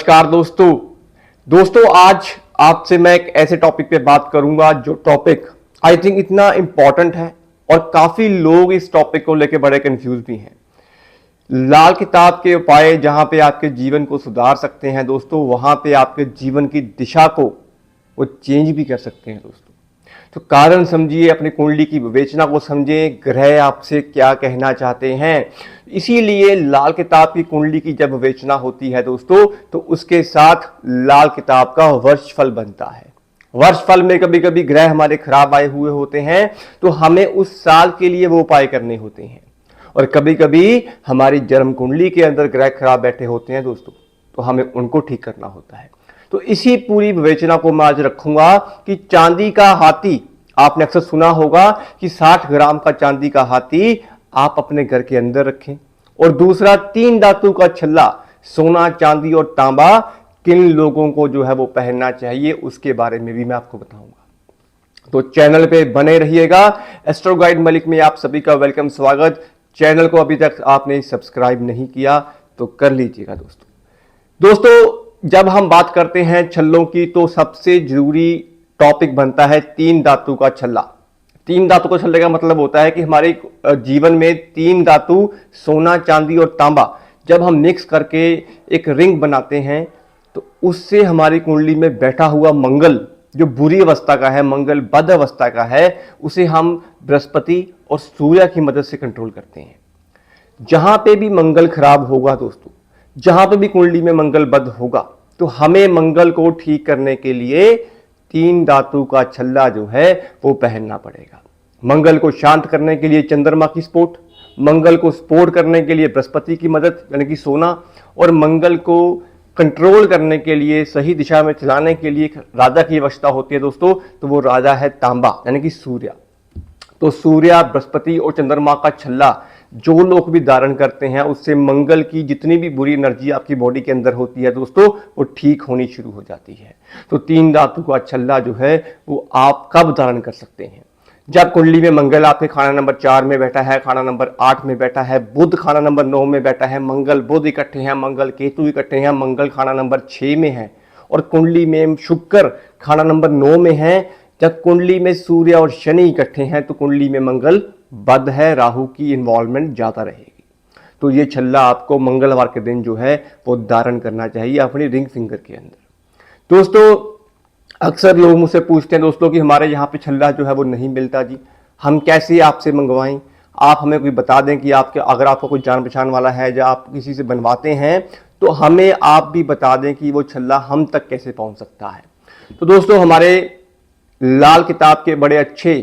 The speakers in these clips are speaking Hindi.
नमस्कार दोस्तों आज आपसे मैं एक ऐसे टॉपिक पे बात करूंगा जो टॉपिक आई थिंक इतना इंपॉर्टेंट है और काफी लोग इस टॉपिक को लेकर बड़े कंफ्यूज भी हैं। लाल किताब के उपाय जहां पे आपके जीवन को सुधार सकते हैं दोस्तों, वहां पे आपके जीवन की दिशा को वो चेंज भी कर सकते हैं दोस्तों। तो कारण समझिए, अपनी कुंडली की विवेचना को समझें, ग्रह आपसे क्या कहना चाहते हैं। इसीलिए लाल किताब की कुंडली की जब विवेचना होती है दोस्तों, तो उसके साथ लाल किताब का वर्षफल बनता है। वर्षफल में कभी कभी ग्रह हमारे खराब आए हुए होते हैं, तो हमें उस साल के लिए वो उपाय करने होते हैं। और कभी कभी हमारी जन्म कुंडली के अंदर ग्रह खराब बैठे होते हैं दोस्तों, तो हमें उनको ठीक करना होता है। तो इसी पूरी विवेचना को मैं आज रखूंगा कि चांदी का हाथी, आपने अक्सर सुना होगा कि 60 ग्राम का चांदी का हाथी आप अपने घर के अंदर रखें। और दूसरा, 3 धातु का छल्ला, सोना, चांदी और तांबा, किन लोगों को जो है वो पहनना चाहिए, उसके बारे में भी मैं आपको बताऊंगा। तो चैनल पे बने रहिएगा। एस्ट्रो गाइड मलिक में आप सभी का वेलकम, स्वागत। चैनल को अभी तक आपने सब्सक्राइब नहीं किया तो कर लीजिएगा दोस्तों। जब हम बात करते हैं छल्लों की, तो सबसे जरूरी टॉपिक बनता है 3 धातु का छल्ला। 3 धातु का छल्ले का मतलब होता है कि हमारे जीवन में 3 धातु, सोना, चांदी और तांबा, जब हम मिक्स करके एक रिंग बनाते हैं, तो उससे हमारी कुंडली में बैठा हुआ मंगल, जो बुरी अवस्था का है, मंगल बद अवस्था का है, उसे हम बृहस्पति और सूर्य की मदद से कंट्रोल करते हैं। जहां पे भी मंगल खराब होगा दोस्तों, जहां पे भी कुंडली में मंगल बद होगा, तो हमें मंगल को ठीक करने के लिए 3 धातु का छल्ला जो है वो पहनना पड़ेगा। मंगल को शांत करने के लिए चंद्रमा की सपोर्ट, मंगल को सपोर्ट करने के लिए बृहस्पति की मदद यानी कि सोना, और मंगल को कंट्रोल करने के लिए, सही दिशा में चलाने के लिए राजा की आवश्यकता होती है दोस्तों, तो वो राजा है तांबा यानी कि सूर्य। तो सूर्य, बृहस्पति और चंद्रमा का छल्ला जो लोग भी धारण करते हैं, उससे मंगल की जितनी भी बुरी एनर्जी आपकी बॉडी के अंदर होती है दोस्तों, वो ठीक होनी शुरू हो जाती है। तो 3 धातु का छल्ला जो है वो आप कब धारण कर सकते हैं? जब कुंडली में मंगल आपके खाना नंबर 4 में बैठा है, खाना नंबर 8 में बैठा है, बुध खाना नंबर 9 में बैठा है, मंगल बुध इकट्ठे हैं, मंगल केतु इकट्ठे हैं, मंगल खाना नंबर 6 में है, और कुंडली में शुक्र खाना नंबर 9 में है। जब कुंडली में सूर्य और शनि इकट्ठे हैं, तो कुंडली में मंगल बद है, राहु की इन्वॉल्वमेंट ज्यादा रहेगी। तो ये छल्ला आपको मंगलवार के दिन जो है वो धारण करना चाहिए अपनी रिंग फिंगर के अंदर। दोस्तों, अक्सर लोग मुझसे पूछते हैं दोस्तों कि हमारे यहाँ पे छल्ला जो है वो नहीं मिलता जी, हम कैसे आपसे मंगवाएं? आप हमें कोई बता दें कि आपके, अगर आपको कोई जान पहचान वाला है या आप किसी से बनवाते हैं, तो हमें आप भी बता दें कि वो छल्ला हम तक कैसे पहुंच सकता है। तो दोस्तों, हमारे लाल किताब के बड़े अच्छे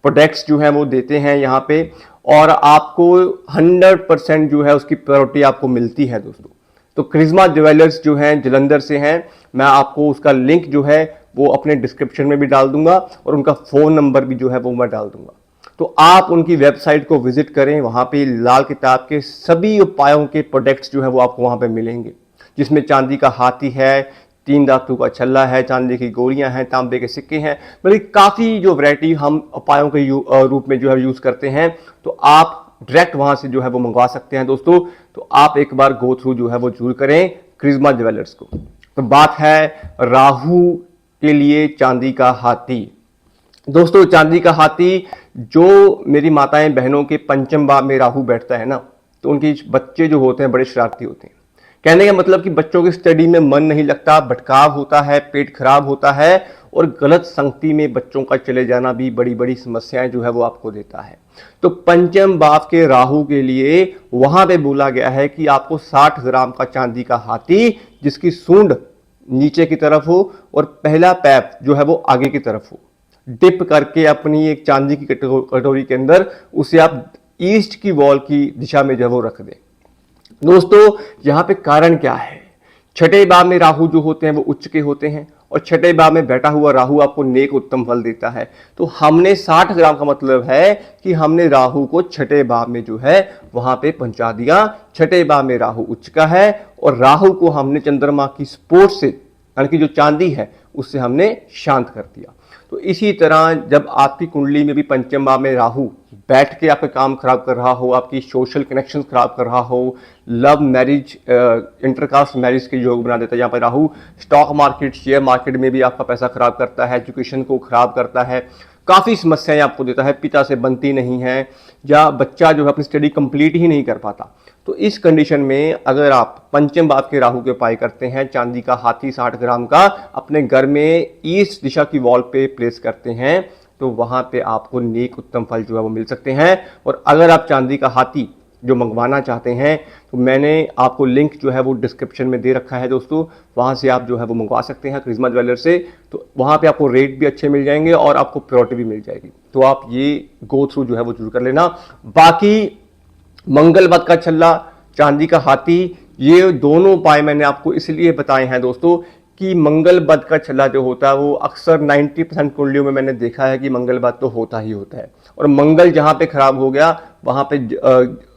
प्रोडक्ट्स जो हैं वो देते हैं यहाँ पे, और आपको 100% जो है उसकी प्रायोरिटी आपको मिलती है दोस्तों। तो करिश्मा ज्वेलर्स जो हैं जलंधर से हैं, मैं आपको उसका लिंक जो है वो अपने डिस्क्रिप्शन में भी डाल दूंगा, और उनका फ़ोन नंबर भी जो है वो मैं डाल दूंगा। तो आप उनकी वेबसाइट को विजिट करें, वहाँ पे लाल किताब के सभी उपायों के प्रोडक्ट्स जो है वो आपको वहाँ पे मिलेंगे, जिसमें चांदी का हाथी है, 3 धातु का छल्ला है, चांदी की गोलियां हैं, तांबे के सिक्के हैं, मतलब काफ़ी जो वैरायटी हम उपायों के रूप में जो है यूज़ करते हैं। तो आप डायरेक्ट वहाँ से जो है वो मंगवा सकते हैं दोस्तों। तो आप एक बार गो थ्रू जो है वो जरूर करें करिश्मा ज्वेलर्स को। तो बात है राहु के लिए चांदी का हाथी। दोस्तों, चांदी का हाथी, जो मेरी माताएं बहनों के पंचम भाव में राहु बैठता है ना, तो उनके बच्चे जो होते हैं बड़े शरारती होते हैं। कहने का मतलब कि बच्चों की स्टडी में मन नहीं लगता, भटकाव होता है, पेट खराब होता है, और गलत संगति में बच्चों का चले जाना भी बड़ी बड़ी समस्याएं जो है वो आपको देता है। तो पंचम भाव के राहु के लिए वहां पे बोला गया है कि आपको 60 ग्राम का चांदी का हाथी, जिसकी सूंड नीचे की तरफ हो और पहला पैर जो है वो आगे की तरफ हो, डिप करके अपनी एक चांदी की कटोरी के अंदर उसे आप ईस्ट की वॉल की दिशा में जो है वो रख दें। दोस्तों, यहाँ पे कारण क्या है? छठे भाव में राहु जो होते हैं वो उच्च के होते हैं, और छठे भाव में बैठा हुआ राहु आपको नेक उत्तम फल देता है। तो हमने 60 ग्राम का मतलब है कि हमने राहु को छठे भाव में जो है वहां पे पहुंचा दिया। छठे भाव में राहु उच्च का है, और राहु को हमने चंद्रमा की सपोर्ट से, यानी कि जो चांदी है उससे हमने शांत कर दिया। तो इसी तरह जब आपकी कुंडली में भी पंचम भाव में राहु बैठ के आपका काम खराब कर रहा हो, आपकी सोशल कनेक्शन खराब कर रहा हो, लव मैरिज, इंटरकास्ट मैरिज के योग बना देता है। यहाँ पर Rahu stock market, share market में भी आपका पैसा खराब करता है, एजुकेशन को खराब करता है, काफ़ी समस्याएं आपको देता है, पिता से बनती नहीं है या बच्चा जो है अपनी स्टडी कंप्लीट ही नहीं कर पाता। तो इस कंडीशन में अगर आप पंचम भाव के राहु के उपाय करते हैं, चांदी का हाथी 60 ग्राम का अपने घर में ईस्ट दिशा की वॉल पे प्लेस करते हैं, तो वहां पे आपको नेक उत्तम फल जो है वो मिल सकते हैं। और अगर आप चांदी का हाथी जो मंगवाना चाहते हैं तो मैंने आपको लिंक जो है वो डिस्क्रिप्शन में दे रखा है दोस्तों, वहां से आप जो है वो मंगवा सकते हैं करिश्मा ज्वेलर से। तो वहां पे आपको रेट भी अच्छे मिल जाएंगे और आपको प्योरिटी भी मिल जाएगी। तो आप ये गो थ्रू जो है वो जरूर कर लेना। बाकी मंगल बद का छल्ला, चांदी का हाथी, ये दोनों उपाय मैंने आपको इसलिए बताए हैं दोस्तों कि मंगल बद का छल्ला जो होता है वो अक्सर 90% कुंडलियों में मैंने देखा है कि मंगल बद तो होता ही होता है। और मंगल जहां पे खराब हो गया वहां पे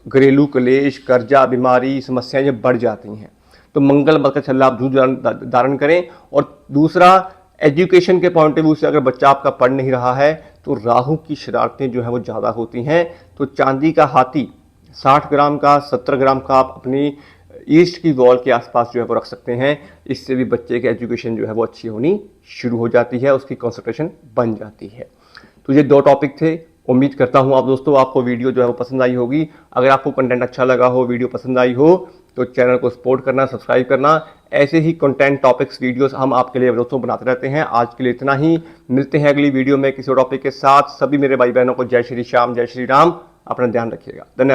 घरेलू क्लेश, कर्जा, बीमारी, समस्याएं जब बढ़ जाती हैं। तो मंगल बद का छल्ला आप जरूर धारण करें। और दूसरा, एजुकेशन के पॉइंट ऑफ व्यू से अगर बच्चा आपका पढ़ नहीं रहा है तो राहु की शरारतें जो है वो ज़्यादा होती हैं। तो चांदी का हाथी 60 ग्राम का, 70 ग्राम का आप अपनी ईस्ट की वॉल के आसपास जो है वो रख सकते हैं। इससे भी बच्चे की एजुकेशन जो है वो अच्छी होनी शुरू हो जाती है, उसकी कंसंट्रेशन बन जाती है। तो ये 2 टॉपिक थे। उम्मीद करता हूँ आप दोस्तों आपको वीडियो जो है वो पसंद आई होगी। अगर आपको कंटेंट अच्छा लगा हो, वीडियो पसंद आई हो, तो चैनल को सपोर्ट करना, सब्सक्राइब करना। ऐसे ही कंटेंट टॉपिक्स वीडियोस हम आपके लिए दोस्तों बनाते रहते हैं। आज के लिए इतना ही, मिलते हैं अगली वीडियो में किसी टॉपिक के साथ। सभी मेरे भाई बहनों को जय श्री श्याम, जय श्री राम। अपना ध्यान रखिएगा। धन्यवाद।